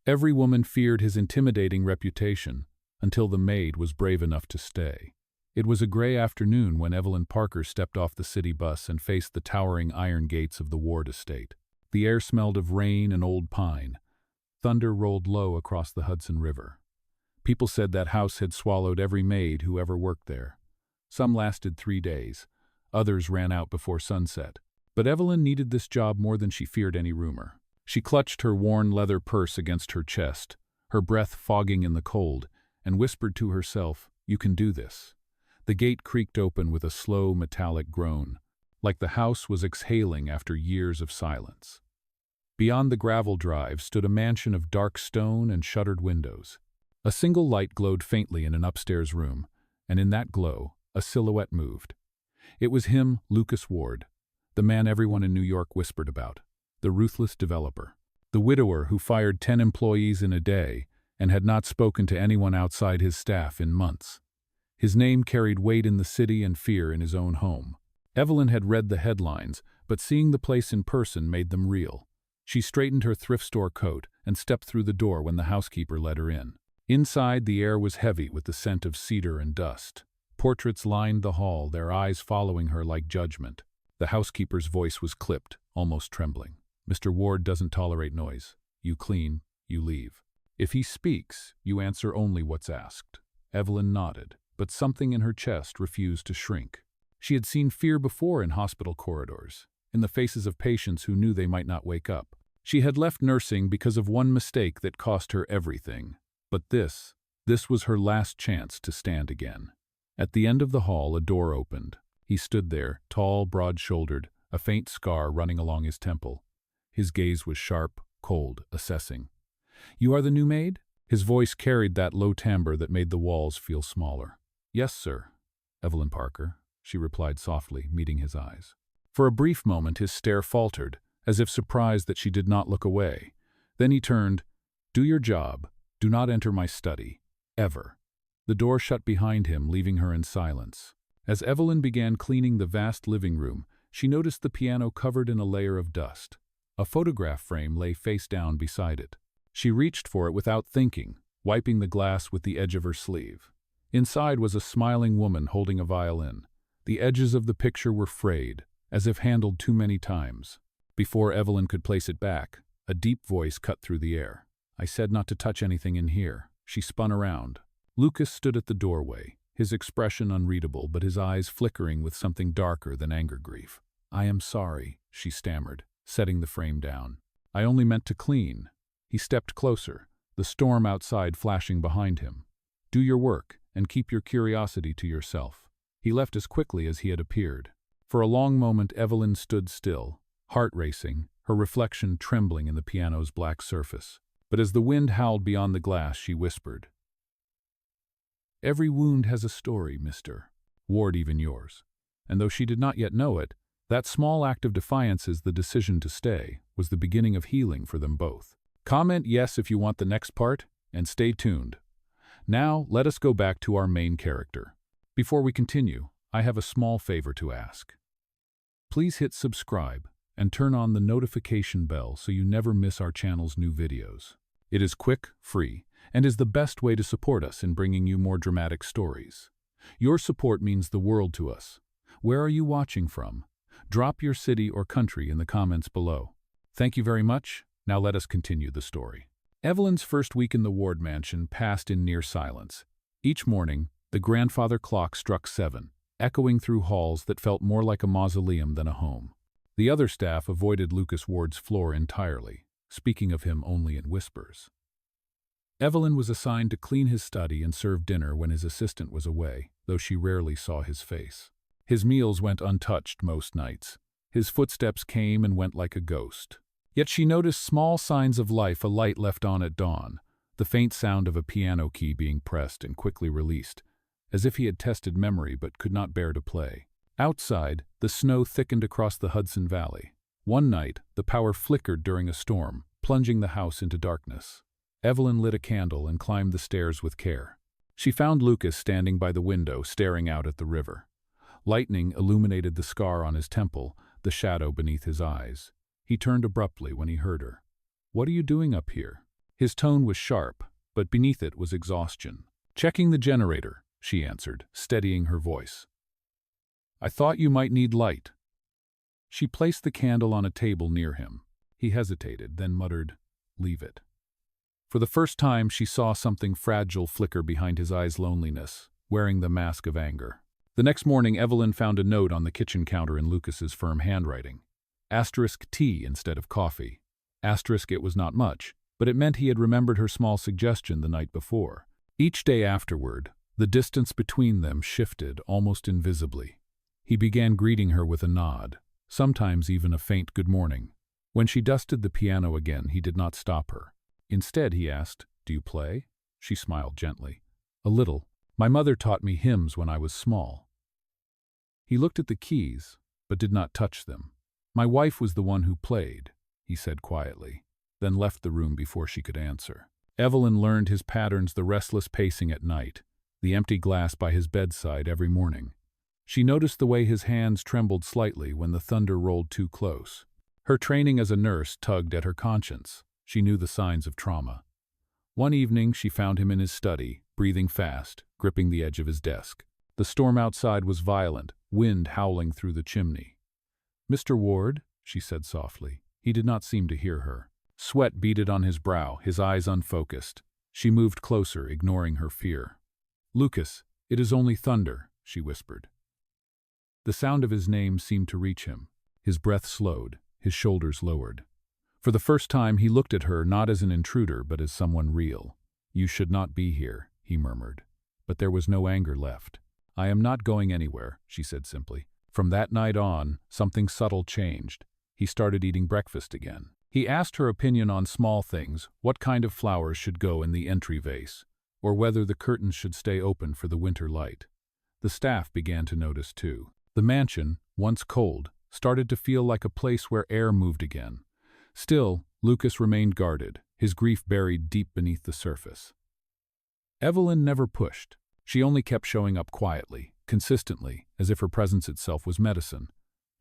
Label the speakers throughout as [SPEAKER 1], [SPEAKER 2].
[SPEAKER 1] Every woman feared his intimidating reputation, until the maid was brave enough to stay. It was a gray afternoon when Evelyn Parker stepped off the city bus and faced the towering iron gates of the Ward estate. The air smelled of rain and old pine. Thunder rolled low across the Hudson River. People said that house had swallowed every maid who ever worked there. Some lasted 3 days. Others ran out before sunset. But Evelyn needed this job more than she feared any rumor. She clutched her worn leather purse against her chest, her breath fogging in the cold, and whispered to herself, "You can do this." The gate creaked open with a slow metallic groan, like the house was exhaling after years of silence. Beyond the gravel drive stood a mansion of dark stone and shuttered windows. A single light glowed faintly in an upstairs room, and in that glow, a silhouette moved. It was him, Lucas Ward, the man everyone in New York whispered about, the ruthless developer, the widower who fired 10 employees in a day and had not spoken to anyone outside his staff in months. His name carried weight in the city and fear in his own home. Evelyn had read the headlines, but seeing the place in person made them real. She straightened her thrift store coat and stepped through the door when the housekeeper let her in. Inside, the air was heavy with the scent of cedar and dust. Portraits lined the hall, their eyes following her like judgment. The housekeeper's voice was clipped, almost trembling. "Mr. Ward doesn't tolerate noise. You clean, you leave. If he speaks, you answer only what's asked." Evelyn nodded, but something in her chest refused to shrink. She had seen fear before in hospital corridors, in the faces of patients who knew they might not wake up. She had left nursing because of one mistake that cost her everything. But this was her last chance to stand again. At the end of the hall, a door opened. He stood there, tall, broad-shouldered, a faint scar running along his temple. His gaze was sharp, cold, assessing. "You are the new maid?" His voice carried that low timbre that made the walls feel smaller. "Yes, sir, Evelyn Parker," she replied softly, meeting his eyes. For a brief moment his stare faltered, as if surprised that she did not look away. Then he turned. "Do your job. Do not enter my study. Ever." The door shut behind him, leaving her in silence. As Evelyn began cleaning the vast living room, she noticed the piano covered in a layer of dust. A photograph frame lay face down beside it. She reached for it without thinking, wiping the glass with the edge of her sleeve. Inside was a smiling woman holding a violin. The edges of the picture were frayed, as if handled too many times. Before Evelyn could place it back, a deep voice cut through the air. "I said not to touch anything in here." She spun around. Lucas stood at the doorway, his expression unreadable, but his eyes flickering with something darker than anger-grief. "I am sorry," she stammered, setting the frame down. "I only meant to clean." He stepped closer, the storm outside flashing behind him. "Do your work, and keep your curiosity to yourself." He left as quickly as he had appeared. For a long moment Evelyn stood still, heart racing, her reflection trembling in the piano's black surface. But as the wind howled beyond the glass, she whispered, "Every wound has a story, Mr. Ward, even yours." And though she did not yet know it, that small act of defiance, as the decision to stay, was the beginning of healing for them both. Comment yes if you want the next part, and stay tuned. Now, let us go back to our main character. Before we continue, I have a small favor to ask. Please hit subscribe and turn on the notification bell so you never miss our channel's new videos. It is quick, free, and is the best way to support us in bringing you more dramatic stories. Your support means the world to us. Where are you watching from? Drop your city or country in the comments below. Thank you very much. Now let us continue the story. Evelyn's first week in the Ward mansion passed in near silence. Each morning, the grandfather clock struck 7, echoing through halls that felt more like a mausoleum than a home. The other staff avoided Lucas Ward's floor entirely, speaking of him only in whispers. Evelyn was assigned to clean his study and serve dinner when his assistant was away, though she rarely saw his face. His meals went untouched most nights. His footsteps came and went like a ghost. Yet she noticed small signs of life, a light left on at dawn, the faint sound of a piano key being pressed and quickly released, as if he had tested memory but could not bear to play. Outside, the snow thickened across the Hudson Valley. One night, the power flickered during a storm, plunging the house into darkness. Evelyn lit a candle and climbed the stairs with care. She found Lucas standing by the window, staring out at the river. Lightning illuminated the scar on his temple, the shadow beneath his eyes. He turned abruptly when he heard her. "What are you doing up here?" His tone was sharp, but beneath it was exhaustion. "Checking the generator," she answered, steadying her voice. "I thought you might need light." She placed the candle on a table near him. He hesitated, then muttered, "Leave it." For the first time, she saw something fragile flicker behind his eyes' loneliness, wearing the mask of anger. The next morning, Evelyn found a note on the kitchen counter in Lucas's firm handwriting. *Tea instead of coffee. It was not much, but it meant he had remembered her small suggestion the night before. Each day afterward, the distance between them shifted almost invisibly. He began greeting her with a nod, sometimes even a faint good morning. When she dusted the piano again, he did not stop her. Instead, he asked, "Do you play?" She smiled gently. "A little. My mother taught me hymns when I was small." He looked at the keys, but did not touch them. "My wife was the one who played," he said quietly, then left the room before she could answer. Evelyn learned his patterns: the restless pacing at night, the empty glass by his bedside every morning. She noticed the way his hands trembled slightly when the thunder rolled too close. Her training as a nurse tugged at her conscience. She knew the signs of trauma. One evening, she found him in his study, breathing fast, gripping the edge of his desk. The storm outside was violent, wind howling through the chimney. "Mr. Ward," she said softly. He did not seem to hear her. Sweat beaded on his brow, his eyes unfocused. She moved closer, ignoring her fear. "Lucas, it is only thunder," she whispered. The sound of his name seemed to reach him. His breath slowed, his shoulders lowered. For the first time, he looked at her not as an intruder, but as someone real. "You should not be here," he murmured. But there was no anger left. "I am not going anywhere," she said simply. From that night on, something subtle changed. He started eating breakfast again. He asked her opinion on small things: what kind of flowers should go in the entry vase, or whether the curtains should stay open for the winter light. The staff began to notice too. The mansion, once cold, started to feel like a place where air moved again. Still, Lucas remained guarded, his grief buried deep beneath the surface. Evelyn never pushed. She only kept showing up quietly, consistently, as if her presence itself was medicine.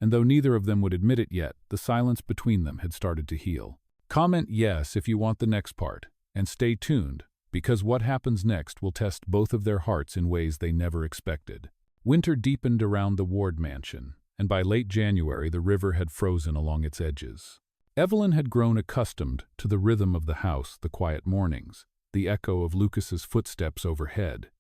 [SPEAKER 1] And though neither of them would admit it yet, the silence between them had started to heal. Comment yes if you want the next part, and stay tuned, because what happens next will test both of their hearts in ways they never expected. Winter deepened around the Ward mansion, and by late January the river had frozen along its edges. Evelyn had grown accustomed to the rhythm of the house, the quiet mornings, the echo of Lucas's footsteps overhead,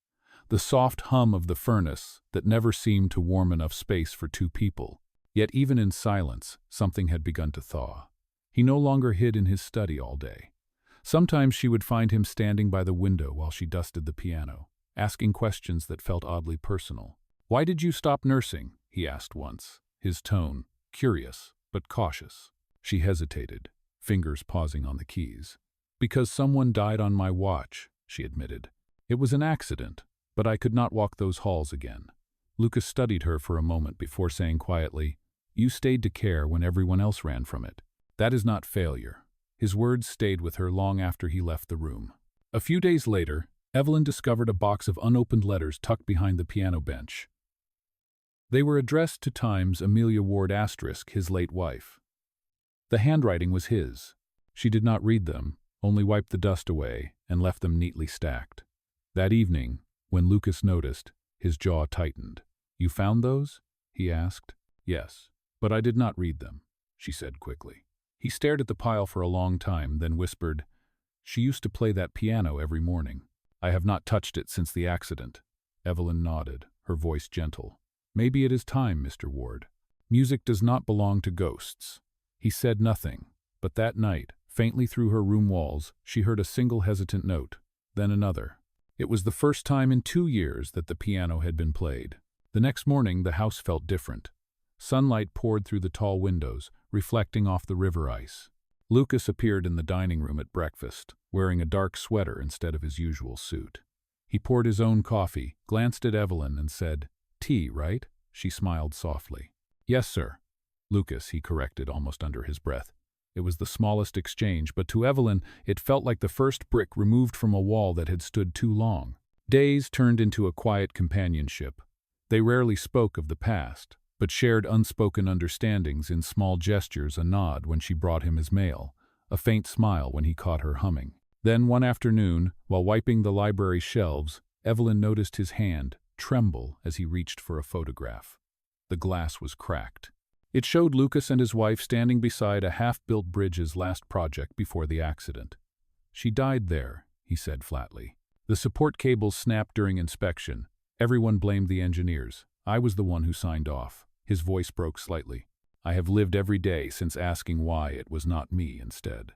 [SPEAKER 1] the soft hum of the furnace that never seemed to warm enough space for two people. Yet even in silence, something had begun to thaw. He no longer hid in his study all day. Sometimes she would find him standing by the window while she dusted the piano, asking questions that felt oddly personal. "Why did you stop nursing?" he asked once, his tone curious but cautious. She hesitated, fingers pausing on the keys. "Because someone died on my watch," she admitted. "It was an accident, but I could not walk those halls again." Lucas studied her for a moment before saying quietly, "You stayed to care when everyone else ran from it. That is not failure." His words stayed with her long after he left the room. A few days later, Evelyn discovered a box of unopened letters tucked behind the piano bench. They were addressed to Times Amelia Ward *, his late wife. The handwriting was his. She did not read them, only wiped the dust away and left them neatly stacked. That evening, when Lucas noticed, his jaw tightened. "You found those?" he asked. "Yes, but I did not read them," she said quickly. He stared at the pile for a long time, then whispered, "She used to play that piano every morning." "I have not touched it since the accident." Evelyn nodded, her voice gentle. "Maybe it is time, Mr. Ward. Music does not belong to ghosts." He said nothing, but that night, faintly through her room walls, she heard a single hesitant note, then another. It was the first time in 2 years that the piano had been played. The next morning, the house felt different. Sunlight poured through the tall windows, reflecting off the river ice. Lucas appeared in the dining room at breakfast, wearing a dark sweater instead of his usual suit. He poured his own coffee, glanced at Evelyn, and said, "Tea, right?" She smiled softly. "Yes, sir." "Lucas," he corrected almost under his breath. It was the smallest exchange, but to Evelyn it felt like the first brick removed from a wall that had stood too long. Days turned into a quiet companionship. They rarely spoke of the past, but shared unspoken understandings in small gestures: a nod when she brought him his mail, a faint smile when he caught her humming. Then one afternoon, while wiping the library shelves, Evelyn noticed his hand tremble as he reached for a photograph. The glass was cracked. It showed Lucas and his wife standing beside a half-built bridge's last project before the accident. "She died there," he said flatly. "The support cables snapped during inspection. Everyone blamed the engineers. I was the one who signed off." His voice broke slightly. "I have lived every day since asking why it was not me instead."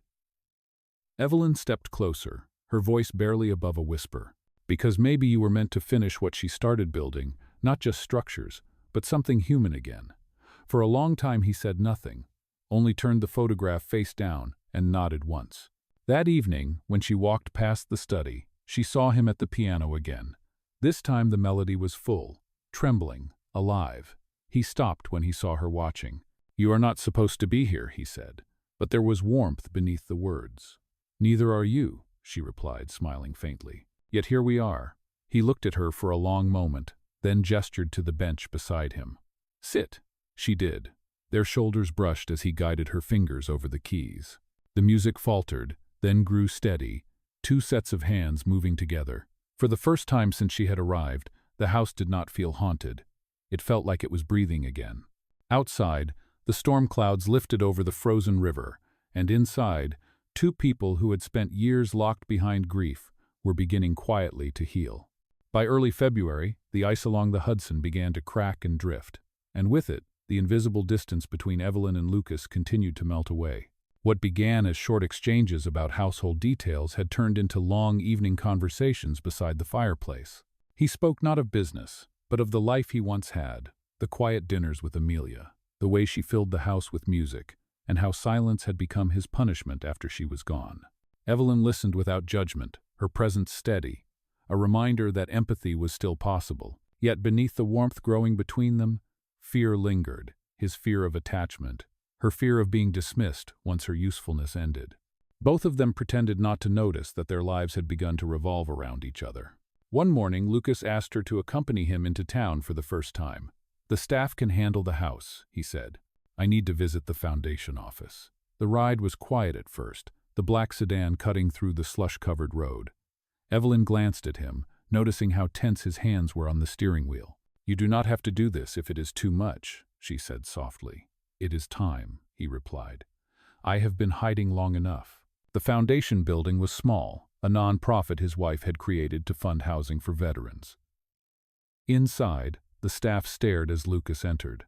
[SPEAKER 1] Evelyn stepped closer, her voice barely above a whisper. "Because maybe you were meant to finish what she started building, not just structures, but something human again." For a long time he said nothing, only turned the photograph face down and nodded once. That evening, when she walked past the study, she saw him at the piano again. This time the melody was full, trembling, alive. He stopped when he saw her watching. "You are not supposed to be here," he said, but there was warmth beneath the words. "Neither are you," she replied, smiling faintly. "Yet here we are." He looked at her for a long moment, then gestured to the bench beside him. "Sit." She did. Their shoulders brushed as he guided her fingers over the keys. The music faltered, then grew steady, two sets of hands moving together. For the first time since she had arrived, the house did not feel haunted. It felt like it was breathing again. Outside, the storm clouds lifted over the frozen river, and inside, two people who had spent years locked behind grief were beginning quietly to heal. By early February, the ice along the Hudson began to crack and drift, and with it, the invisible distance between Evelyn and Lucas continued to melt away. What began as short exchanges about household details had turned into long evening conversations beside the fireplace. He spoke not of business, but of the life he once had, the quiet dinners with Amelia, the way she filled the house with music, and how silence had become his punishment after she was gone. Evelyn listened without judgment, her presence steady, a reminder that empathy was still possible. Yet beneath the warmth growing between them, fear lingered, his fear of attachment, her fear of being dismissed once her usefulness ended. Both of them pretended not to notice that their lives had begun to revolve around each other. One morning, Lucas asked her to accompany him into town for the first time. "The staff can handle the house," he said. "I need to visit the foundation office." The ride was quiet at first, the black sedan cutting through the slush-covered road. Evelyn glanced at him, noticing how tense his hands were on the steering wheel. "You do not have to do this if it is too much," she said softly. "It is time," he replied. "I have been hiding long enough." The foundation building was small, a non-profit his wife had created to fund housing for veterans. Inside, the staff stared as Lucas entered.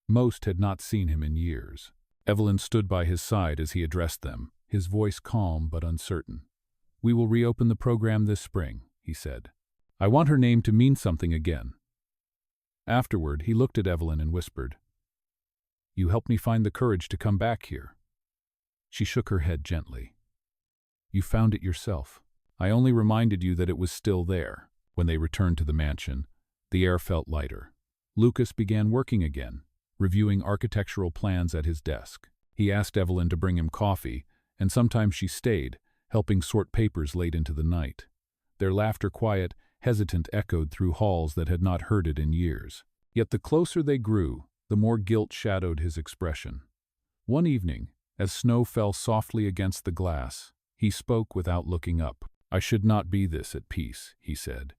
[SPEAKER 1] Most had not seen him in years. Evelyn stood by his side as he addressed them, his voice calm but uncertain. "We will reopen the program this spring," he said. "I want her name to mean something again." Afterward, he looked at Evelyn and whispered, "You helped me find the courage to come back here." She shook her head gently. "You found it yourself. I only reminded you that it was still there." When they returned to the mansion, the air felt lighter. Lucas began working again, reviewing architectural plans at his desk. He asked Evelyn to bring him coffee, and sometimes she stayed, helping sort papers late into the night. Their laughter, quiet, hesitant, echoed through halls that had not heard it in years. Yet the closer they grew, the more guilt shadowed his expression. One evening, as snow fell softly against the glass, he spoke without looking up. "I should not be this at peace," he said.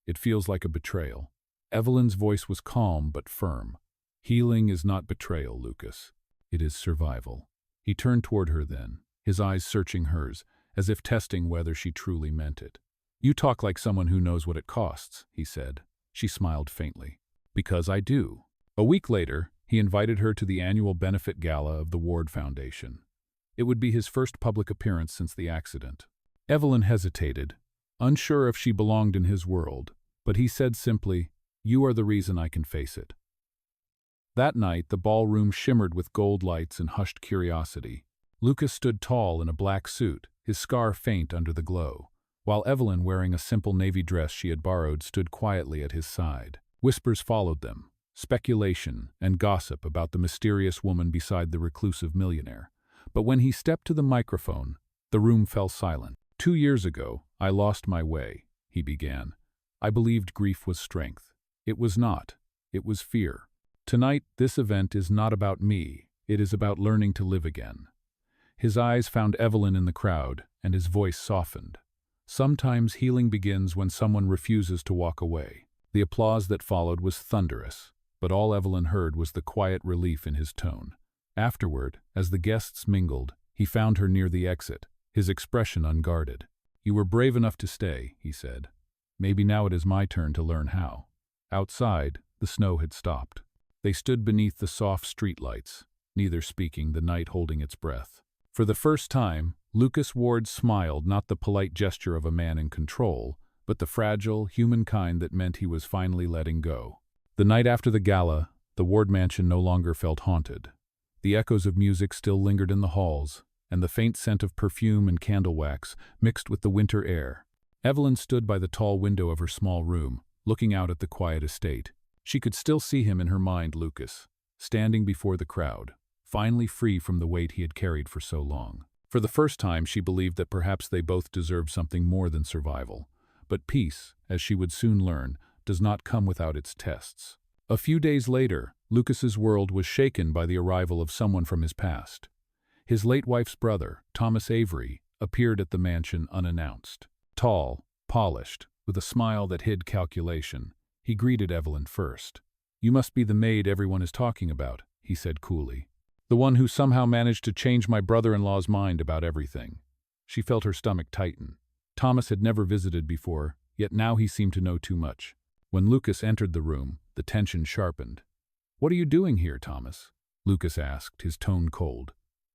[SPEAKER 1] "It feels like a betrayal." Evelyn's voice was calm but firm. "Healing is not betrayal, Lucas. It is survival." He turned toward her then, his eyes searching hers, as if testing whether she truly meant it. "You talk like someone who knows what it costs," he said. She smiled faintly. "Because I do." A week later, he invited her to the annual benefit gala of the Ward Foundation. It would be his first public appearance since the accident. Evelyn hesitated, unsure if she belonged in his world, but he said simply, "You are the reason I can face it." That night, the ballroom shimmered with gold lights and hushed curiosity. Lucas stood tall in a black suit, his scar faint under the glow, while Evelyn, wearing a simple navy dress she had borrowed, stood quietly at his side. Whispers followed them, speculation and gossip about the mysterious woman beside the reclusive millionaire. But when he stepped to the microphone, the room fell silent. "2 years ago, I lost my way," he began. "I believed grief was strength. It was not. It was fear. Tonight, this event is not about me. It is about learning to live again." His eyes found Evelyn in the crowd, and his voice softened. Sometimes healing begins when someone refuses to walk away. The applause that followed was thunderous, but all Evelyn heard was the quiet relief in his tone. Afterward, as the guests mingled, he found her near the exit, his expression unguarded. "You were brave enough to stay," he said. "Maybe now it is my turn to learn how." Outside, the snow had stopped. They stood beneath the soft streetlights, neither speaking, the night holding its breath. For the first time, Lucas Ward smiled, not the polite gesture of a man in control, but the fragile, human kind that meant he was finally letting go. The night after the gala, the Ward mansion no longer felt haunted. The echoes of music still lingered in the halls, and the faint scent of perfume and candle wax mixed with the winter air. Evelyn stood by the tall window of her small room, looking out at the quiet estate. She could still see him in her mind, Lucas, standing before the crowd, finally free from the weight he had carried for so long. For the first time, she believed that perhaps they both deserved something more than survival. But peace, as she would soon learn, does not come without its tests. A few days later, Lucas's world was shaken by the arrival of someone from his past. His late wife's brother, Thomas Avery, appeared at the mansion unannounced. Tall, polished, with a smile that hid calculation, he greeted Evelyn first. "You must be the maid everyone is talking about," he said coolly. "The one who somehow managed to change my brother-in-law's mind about everything." She felt her stomach tighten. Thomas had never visited before, yet now he seemed to know too much. When Lucas entered the room, the tension sharpened. "What are you doing here, Thomas?" Lucas asked, his tone cold.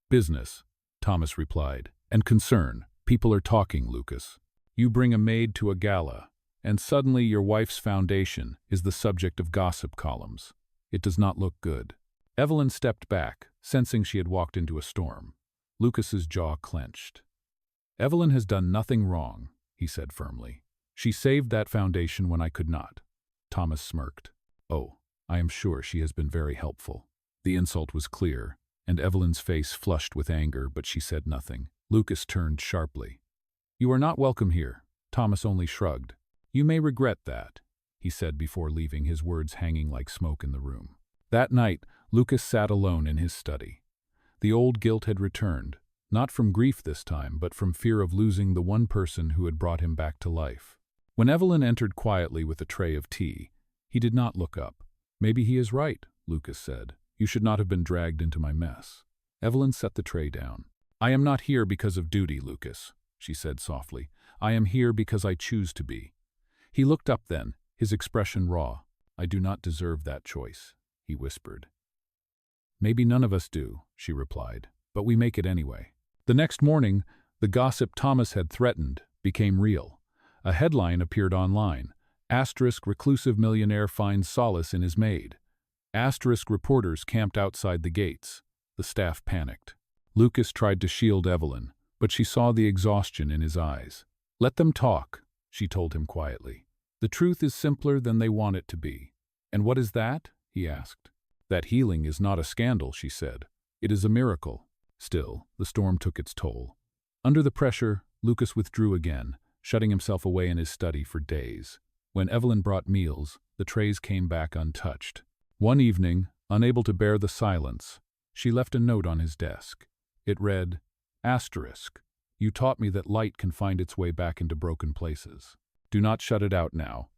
[SPEAKER 1] "Business," Thomas replied. "And concern. People are talking, Lucas. You bring a maid to a gala, and suddenly your wife's foundation is the subject of gossip columns. It does not look good." Evelyn stepped back, sensing she had walked into a storm. Lucas's jaw clenched. "Evelyn has done nothing wrong," he said firmly. "She saved that foundation when I could not." Thomas smirked. "Oh, I am sure she has been very helpful." The insult was clear, and Evelyn's face flushed with anger, but she said nothing. Lucas turned sharply. "You are not welcome here." Thomas only shrugged. "You may regret that," he said before leaving, his words hanging like smoke in the room. That night, Lucas sat alone in his study. The old guilt had returned, not from grief this time, but from fear of losing the one person who had brought him back to life. When Evelyn entered quietly with a tray of tea, he did not look up. "Maybe he is right," Lucas said. "You should not have been dragged into my mess." Evelyn set the tray down. "I am not here because of duty, Lucas," she said softly. "I am here because I choose to be." He looked up then, his expression raw. "I do not deserve that choice," he whispered. "Maybe none of us do," she replied, "but we make it anyway." The next morning, the gossip Thomas had threatened became real. A headline appeared online. *Reclusive millionaire finds solace in his maid. Reporters camped outside the gates. The staff panicked. Lucas tried to shield Evelyn, but she saw the exhaustion in his eyes. "Let them talk," she told him quietly. "The truth is simpler than they want it to be." "And what is that?" he asked. "That healing is not a scandal," she said. "It is a miracle." Still, the storm took its toll. Under the pressure, Lucas withdrew again, shutting himself away in his study for days. When Evelyn brought meals, the trays came back untouched. One evening, unable to bear the silence, she left a note on his desk. It read, "You taught me that light can find its way back into broken places. Do not shut it out now,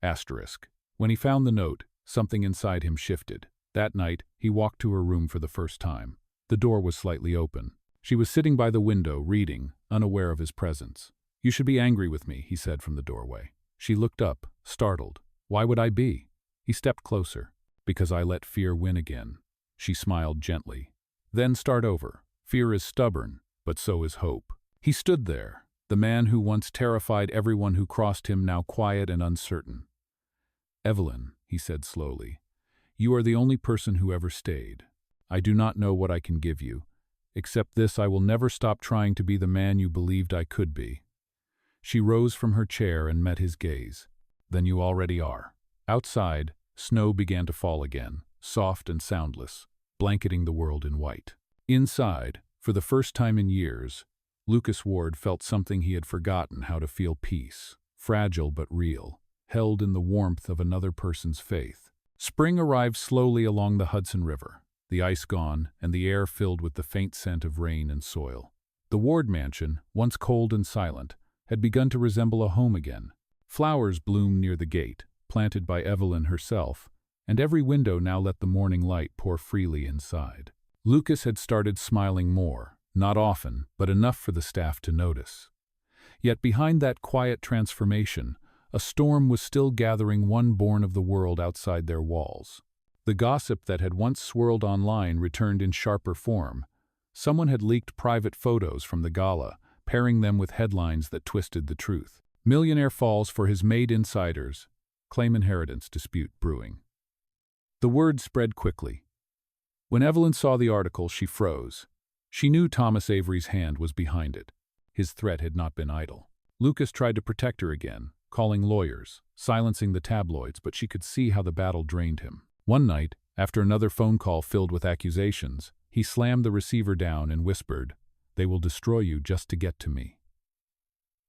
[SPEAKER 1] When he found the note, something inside him shifted. That night, he walked to her room for the first time. The door was slightly open. She was sitting by the window, reading, unaware of his presence. "You should be angry with me," he said from the doorway. She looked up, startled. "Why would I be?" He stepped closer. "Because I let fear win again." She smiled gently. "Then start over. Fear is stubborn, but so is hope." He stood there, the man who once terrified everyone who crossed him, now quiet and uncertain. "Evelyn," he said slowly, "you are the only person who ever stayed. I do not know what I can give you. Except this, I will never stop trying to be the man you believed I could be." She rose from her chair and met his gaze. "Then you already are." Outside, snow began to fall again, soft and soundless, blanketing the world in white. Inside, for the first time in years, Lucas Ward felt something he had forgotten how to feel: peace, fragile but real, held in the warmth of another person's faith. Spring arrived slowly along the Hudson River, the ice gone and the air filled with the faint scent of rain and soil. The Ward mansion, once cold and silent, had begun to resemble a home again. Flowers bloomed near the gate, planted by Evelyn herself, and every window now let the morning light pour freely inside. Lucas had started smiling more, not often, but enough for the staff to notice. Yet behind that quiet transformation, a storm was still gathering, one born of the world outside their walls. The gossip that had once swirled online returned in sharper form. Someone had leaked private photos from the gala, pairing them with headlines that twisted the truth. Millionaire falls for his Maid insiders. Claim inheritance dispute brewing. The word spread quickly. When Evelyn saw the article, she froze. She knew Thomas Avery's hand was behind it. His threat had not been idle. Lucas tried to protect her again, calling lawyers, silencing the tabloids, but she could see how the battle drained him. One night, after another phone call filled with accusations, he slammed the receiver down and whispered, "They will destroy you just to get to me."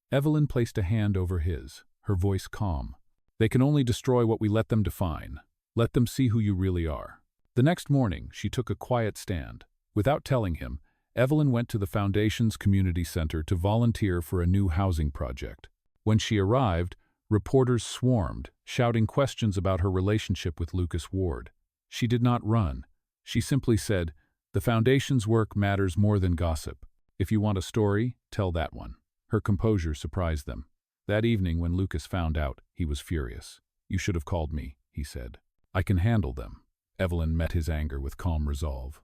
[SPEAKER 1] Evelyn placed a hand over his, her voice calm. "They can only destroy what we let them define. Let them see who you really are." The next morning, she took a quiet stand. Without telling him, Evelyn went to the Foundation's community center to volunteer for a new housing project. When she arrived, reporters swarmed, shouting questions about her relationship with Lucas Ward. She did not run. She simply said, "The Foundation's work matters more than gossip. If you want a story, tell that one." Her composure surprised them. That evening, when Lucas found out, he was furious. "You should have called me," he said. "I can handle them." Evelyn met his anger with calm resolve.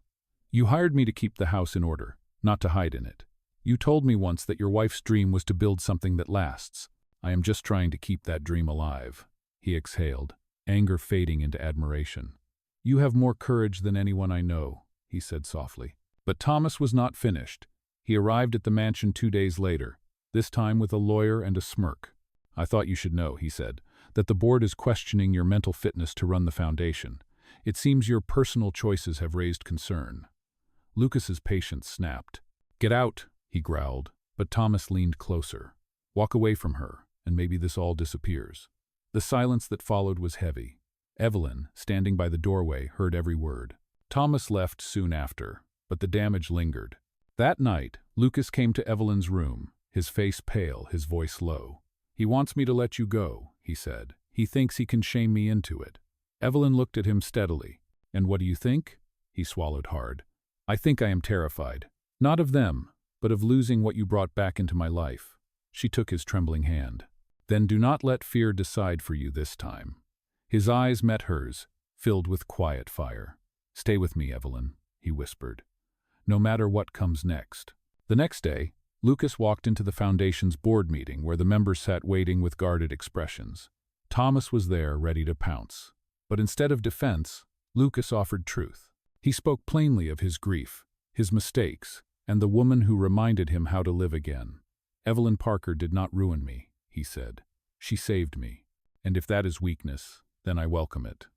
[SPEAKER 1] "You hired me to keep the house in order, not to hide in it. You told me once that your wife's dream was to build something that lasts. I am just trying to keep that dream alive." He exhaled, anger fading into admiration. "You have more courage than anyone I know," he said softly. But Thomas was not finished. He arrived at the mansion 2 days later, this time with a lawyer and a smirk. "I thought you should know," he said, "that the board is questioning your mental fitness to run the foundation. It seems your personal choices have raised concern." Lucas's patience snapped. "Get out," he growled, but Thomas leaned closer. "Walk away from her, and maybe this all disappears." The silence that followed was heavy. Evelyn, standing by the doorway, heard every word. Thomas left soon after, but the damage lingered. That night, Lucas came to Evelyn's room, his face pale, his voice low. "He wants me to let you go," he said. "He thinks he can shame me into it." Evelyn looked at him steadily. "And what do you think?" He swallowed hard. "I think I am terrified. Not of them, but of losing what you brought back into my life." She took his trembling hand. "Then do not let fear decide for you this time." His eyes met hers, filled with quiet fire. "Stay with me, Evelyn," he whispered. "No matter what comes next." The next day, Lucas walked into the Foundation's board meeting where the members sat waiting with guarded expressions. Thomas was there, ready to pounce. But instead of defense, Lucas offered truth. He spoke plainly of his grief, his mistakes, and the woman who reminded him how to live again. "Evelyn Parker did not ruin me," he said. "She saved me. And if that is weakness, then I welcome it."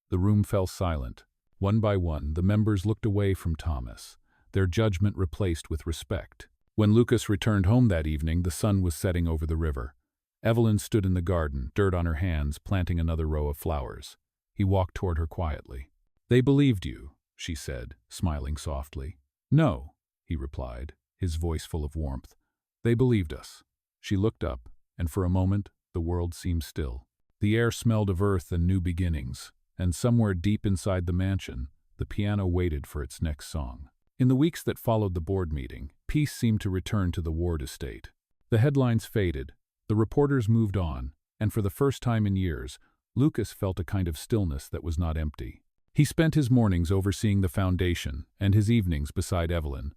[SPEAKER 1] The room fell silent. One by one, the members looked away from Thomas, their judgment replaced with respect. When Lucas returned home that evening, the sun was setting over the river. Evelyn stood in the garden, dirt on her hands, planting another row of flowers. He walked toward her quietly. "They believed you," she said, smiling softly. "No," he replied, his voice full of warmth. "They believed us." She looked up, and for a moment, the world seemed still. The air smelled of earth and new beginnings, and somewhere deep inside the mansion, the piano waited for its next song. In the weeks that followed the board meeting, peace seemed to return to the Ward estate. The headlines faded, the reporters moved on, and for the first time in years, Lucas felt a kind of stillness that was not empty. He spent his mornings overseeing the foundation and his evenings beside Evelyn,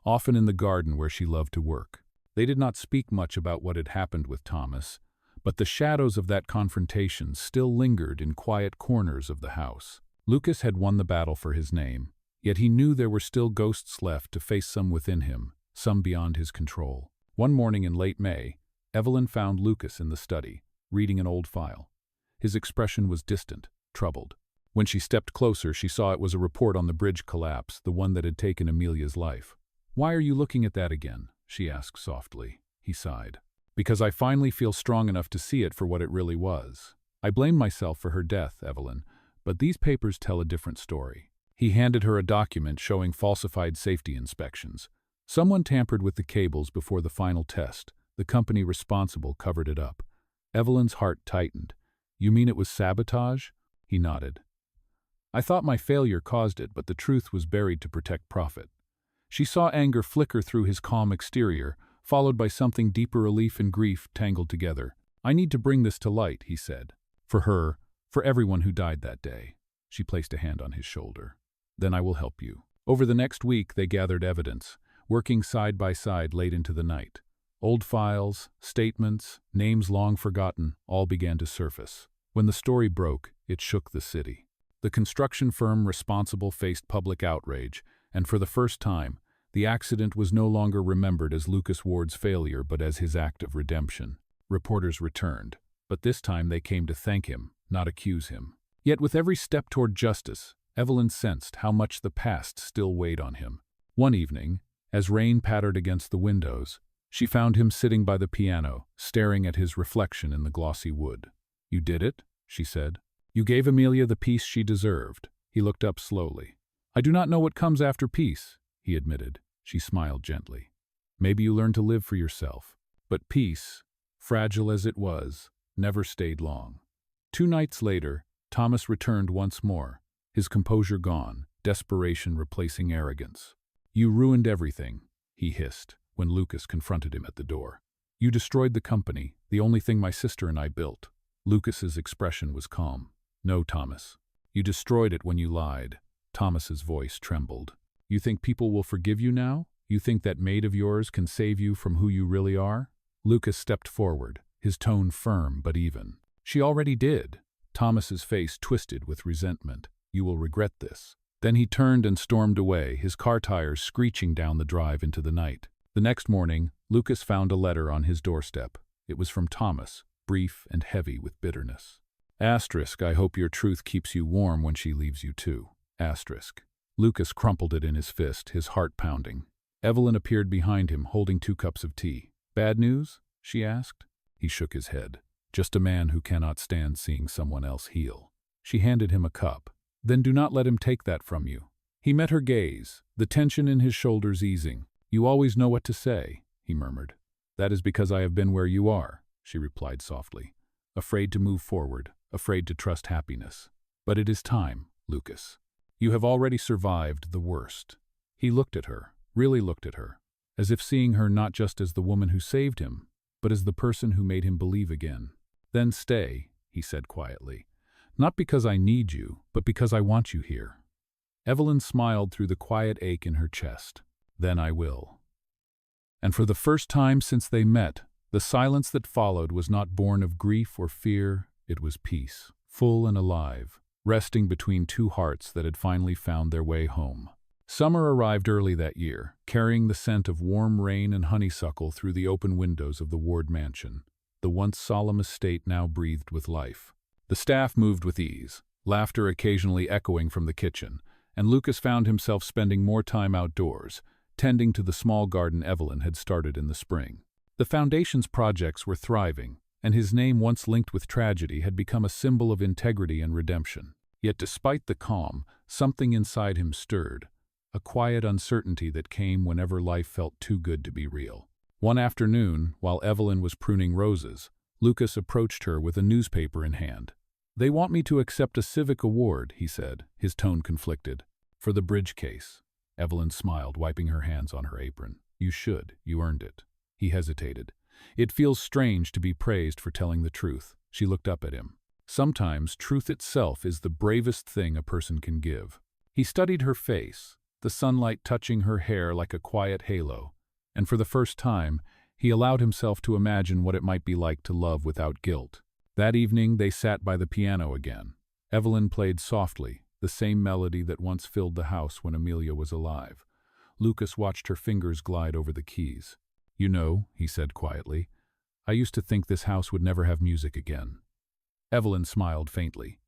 [SPEAKER 1] often in the garden where she loved to work. They did not speak much about what had happened with Thomas, but the shadows of that confrontation still lingered in quiet corners of the house. Lucas had won the battle for his name, yet he knew there were still ghosts left to face, some within him, some beyond his control. One morning in late May, Evelyn found Lucas in the study, reading an old file. His expression was distant, troubled. When she stepped closer, she saw it was a report on the bridge collapse, the one that had taken Amelia's life. "Why are you looking at that again?" she asked softly. He sighed. "Because I finally feel strong enough to see it for what it really was. I blame myself for her death, Evelyn, but these papers tell a different story." He handed her a document showing falsified safety inspections, Someone tampered with the cables before the final test. The company responsible covered it up. Evelyn's heart tightened. You mean it was sabotage? He nodded. I thought my failure caused it, but the truth was buried to protect profit. She saw anger flicker through his calm exterior, followed by something deeper, relief and grief tangled together. I need to bring this to light, he said. For her, for everyone who died that day. She placed a hand on his shoulder. Then I will help you. Over the next week, they gathered evidence, working side by side late into the night. Old files, statements, names long forgotten, all began to surface. When the story broke, it shook the city. The construction firm responsible faced public outrage, and for the first time, the accident was no longer remembered as Lucas Ward's failure but as his act of redemption. Reporters returned, but this time they came to thank him, not accuse him. Yet with every step toward justice, Evelyn sensed how much the past still weighed on him. One evening, as rain pattered against the windows, she found him sitting by the piano, staring at his reflection in the glossy wood. You did it, she said. You gave Amelia the peace she deserved. He looked up slowly. I do not know what comes after peace, he admitted. She smiled gently. Maybe you learn to live for yourself. But peace, fragile as it was, never stayed long. 2 nights later, Thomas returned once more, his composure gone, desperation replacing arrogance. You ruined everything, he hissed when Lucas confronted him at the door. You destroyed the company, the only thing my sister and I built. Lucas's expression was calm. No, Thomas. You destroyed it when you lied. Thomas's voice trembled. You think people will forgive you now? You think that maid of yours can save you from who you really are? Lucas stepped forward, his tone firm but even. She already did. Thomas's face twisted with resentment. You will regret this. Then he turned and stormed away, his car tires screeching down the drive into the night. The next morning, Lucas found a letter on his doorstep. It was from Thomas, brief and heavy with bitterness. Asterisk, I hope your truth keeps you warm when she leaves you too. Asterisk. Lucas crumpled it in his fist, his heart pounding. Evelyn appeared behind him, holding 2 cups of tea. Bad news? She asked. He shook his head. Just a man who cannot stand seeing someone else heal. She handed him a cup. Then do not let him take that from you. He met her gaze, the tension in his shoulders easing. You always know what to say, he murmured. That is because I have been where you are, she replied softly. Afraid to move forward, afraid to trust happiness. But it is time, Lucas. You have already survived the worst. He looked at her, really looked at her, as if seeing her not just as the woman who saved him, but as the person who made him believe again. Then stay, he said quietly. Not because I need you, but because I want you here. Evelyn smiled through the quiet ache in her chest. Then I will. And for the first time since they met, the silence that followed was not born of grief or fear, it was peace, full and alive, resting between 2 hearts that had finally found their way home. Summer arrived early that year, carrying the scent of warm rain and honeysuckle through the open windows of the Ward mansion. The once solemn estate now breathed with life. The staff moved with ease, laughter occasionally echoing from the kitchen, and Lucas found himself spending more time outdoors, tending to the small garden Evelyn had started in the spring. The foundation's projects were thriving, and his name, once linked with tragedy, had become a symbol of integrity and redemption. Yet despite the calm, something inside him stirred, a quiet uncertainty that came whenever life felt too good to be real. One afternoon, while Evelyn was pruning roses, Lucas approached her with a newspaper in hand. They want me to accept a civic award, he said, his tone conflicted. For the bridge case. Evelyn smiled, wiping her hands on her apron. You should. You earned it. He hesitated. It feels strange to be praised for telling the truth. She looked up at him. Sometimes truth itself is the bravest thing a person can give. He studied her face, the sunlight touching her hair like a quiet halo, and for the first time, he allowed himself to imagine what it might be like to love without guilt. That evening, they sat by the piano again. Evelyn played softly, the same melody that once filled the house when Amelia was alive. Lucas watched her fingers glide over the keys. You know, he said quietly, I used to think this house would never have music again. Evelyn smiled faintly.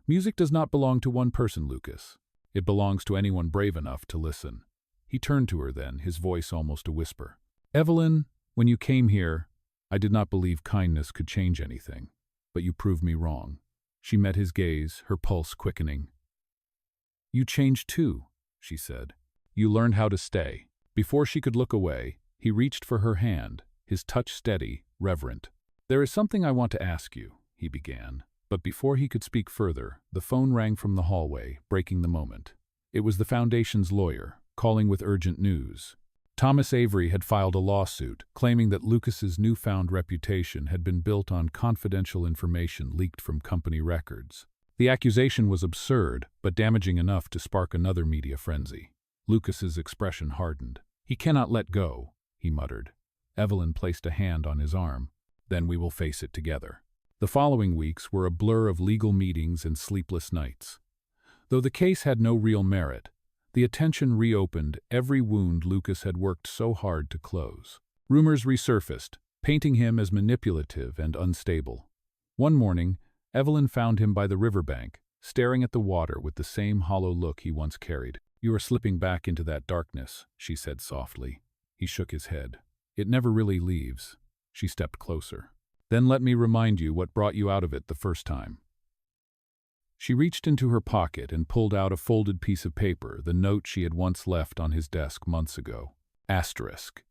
[SPEAKER 1] Music does not belong to one person, Lucas. It belongs to anyone brave enough to listen. He turned to her then, his voice almost a whisper. Evelyn, when you came here, I did not believe kindness could change anything, but you proved me wrong. She met his gaze, her pulse quickening. You changed too, she said. You learned how to stay. Before she could look away, he reached for her hand, his touch steady, reverent. "There is something I want to ask you," he began. But before he could speak further, the phone rang from the hallway, breaking the moment. It was the Foundation's lawyer, calling with urgent news. Thomas Avery had filed a lawsuit, claiming that Lucas's newfound reputation had been built on confidential information leaked from company records. The accusation was absurd, but damaging enough to spark another media frenzy. Lucas's expression hardened. "He cannot let go," he muttered. Evelyn placed a hand on his arm. "Then we will face it together." The following weeks were a blur of legal meetings and sleepless nights. Though the case had no real merit, the attention reopened every wound Lucas had worked so hard to close. Rumors resurfaced, painting him as manipulative and unstable. One morning, Evelyn found him by the riverbank, staring at the water with the same hollow look he once carried. "You are slipping back into that darkness," she said softly. He shook his head. "It never really leaves." She stepped closer. "Then let me remind you what brought you out of it the first time." She reached into her pocket and pulled out a folded piece of paper, the note she had once left on his desk months ago. Asterisk.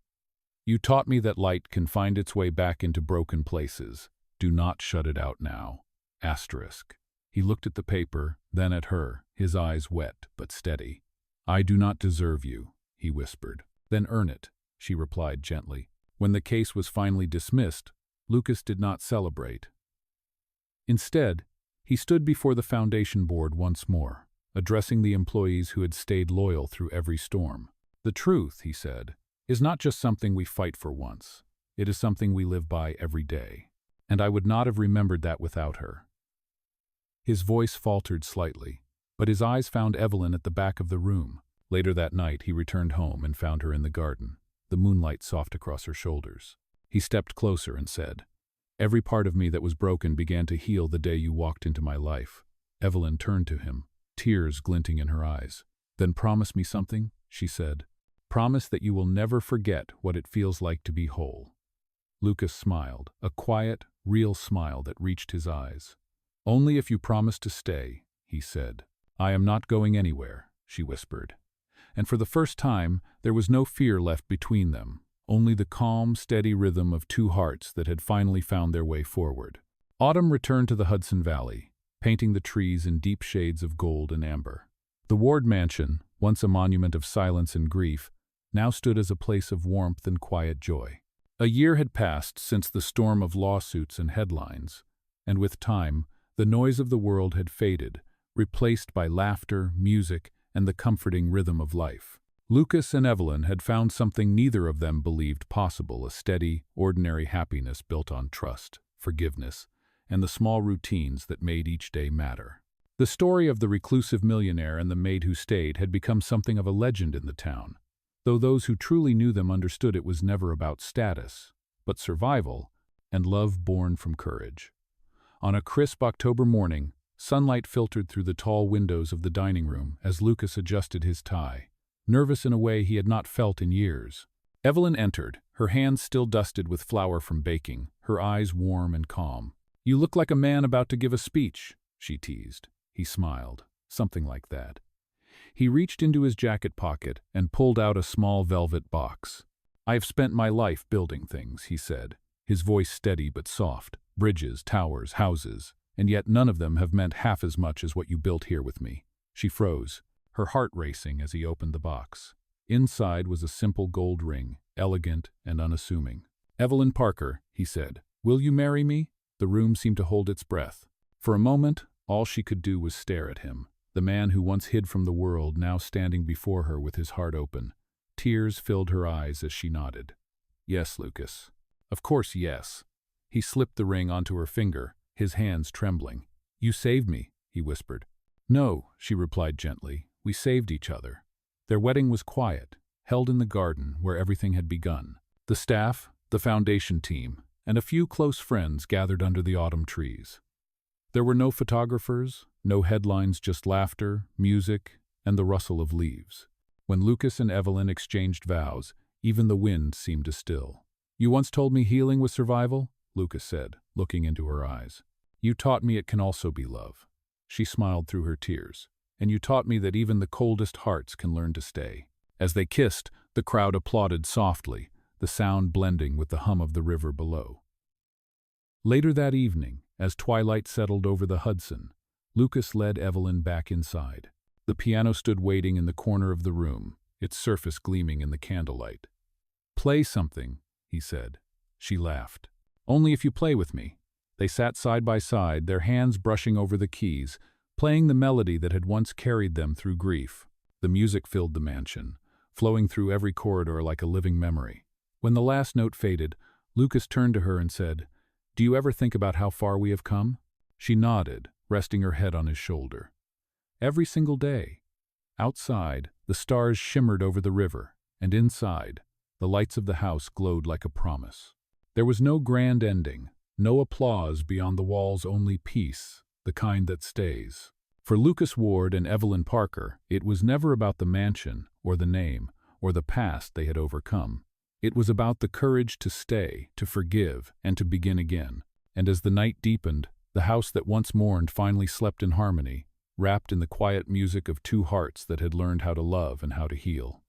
[SPEAKER 1] "You taught me that light can find its way back into broken places. Do not shut it out now." Asterisk. He looked at the paper, then at her, his eyes wet but steady. "I do not deserve you," he whispered. "Then earn it," she replied gently. When the case was finally dismissed, Lucas did not celebrate. Instead, he stood before the Foundation board once more, addressing the employees who had stayed loyal through every storm. "The truth," he said, "is not just something we fight for once. It is something we live by every day. And I would not have remembered that without her." His voice faltered slightly, but his eyes found Evelyn at the back of the room. Later that night, he returned home and found her in the garden, the moonlight soft across her shoulders. He stepped closer and said, "Every part of me that was broken began to heal the day you walked into my life." Evelyn turned to him, tears glinting in her eyes. "Then promise me something," she said. "Promise that you will never forget what it feels like to be whole." Lucas smiled, a quiet, real smile that reached his eyes. "Only if you promise to stay," he said. "I am not going anywhere," she whispered. And for the first time, there was no fear left between them, only the calm, steady rhythm of two hearts that had finally found their way forward. Autumn returned to the Hudson Valley, painting the trees in deep shades of gold and amber. The Ward mansion, once a monument of silence and grief, now stood as a place of warmth and quiet joy. A year had passed since the storm of lawsuits and headlines, and with time, the noise of the world had faded, replaced by laughter, music, and the comforting rhythm of life. Lucas and Evelyn had found something neither of them believed possible, a steady, ordinary happiness built on trust, forgiveness, and the small routines that made each day matter. The story of the reclusive millionaire and the maid who stayed had become something of a legend in the town, though those who truly knew them understood it was never about status, but survival and love born from courage. On a crisp October morning, sunlight filtered through the tall windows of the dining room as Lucas adjusted his tie, nervous in a way he had not felt in years. Evelyn entered, her hands still dusted with flour from baking, her eyes warm and calm. "You look like a man about to give a speech," she teased. He smiled, something like that. He reached into his jacket pocket and pulled out a small velvet box. "I have spent my life building things," he said, his voice steady but soft. "Bridges, towers, houses, and yet none of them have meant half as much as what you built here with me." She froze, her heart racing as he opened the box. Inside was a simple gold ring, elegant and unassuming. "Evelyn Parker," he said, "will you marry me?" The room seemed to hold its breath. For a moment, all she could do was stare at him, the man who once hid from the world now standing before her with his heart open. Tears filled her eyes as she nodded. "Yes, Lucas. Of course, yes." He slipped the ring onto her finger, his hands trembling. "You saved me," he whispered. "No," she replied gently. "We saved each other." Their wedding was quiet, held in the garden where everything had begun. The staff, the foundation team, and a few close friends gathered under the autumn trees. There were no photographers, no headlines, just laughter, music, and the rustle of leaves. When Lucas and Evelyn exchanged vows, even the wind seemed to still. "You once told me healing was survival," Lucas said, looking into her eyes. "You taught me it can also be love." She smiled through her tears. "And you taught me that even the coldest hearts can learn to stay." As they kissed, The crowd applauded softly, the sound blending with the hum of the river below. Later that evening, as twilight settled over the Hudson, Lucas led Evelyn back inside. The piano stood waiting in the corner of the room, its surface gleaming in the candlelight. "Play something," he said. She laughed. "Only if you play with me." They sat side by side, their hands brushing over the keys, playing the melody that had once carried them through grief. The music filled the mansion, flowing through every corridor like a living memory. When the last note faded, Lucas turned to her and said, "Do you ever think about how far we have come?" She nodded, resting her head on his shoulder. "Every single day." Outside, the stars shimmered over the river, and inside, the lights of the house glowed like a promise. There was no grand ending, no applause beyond the walls, only peace, the kind that stays. For Lucas Ward and Evelyn Parker, it was never about the mansion, or the name, or the past they had overcome. It was about the courage to stay, to forgive, and to begin again. And as the night deepened, the house that once mourned finally slept in harmony, wrapped in the quiet music of two hearts that had learned how to love and how to heal.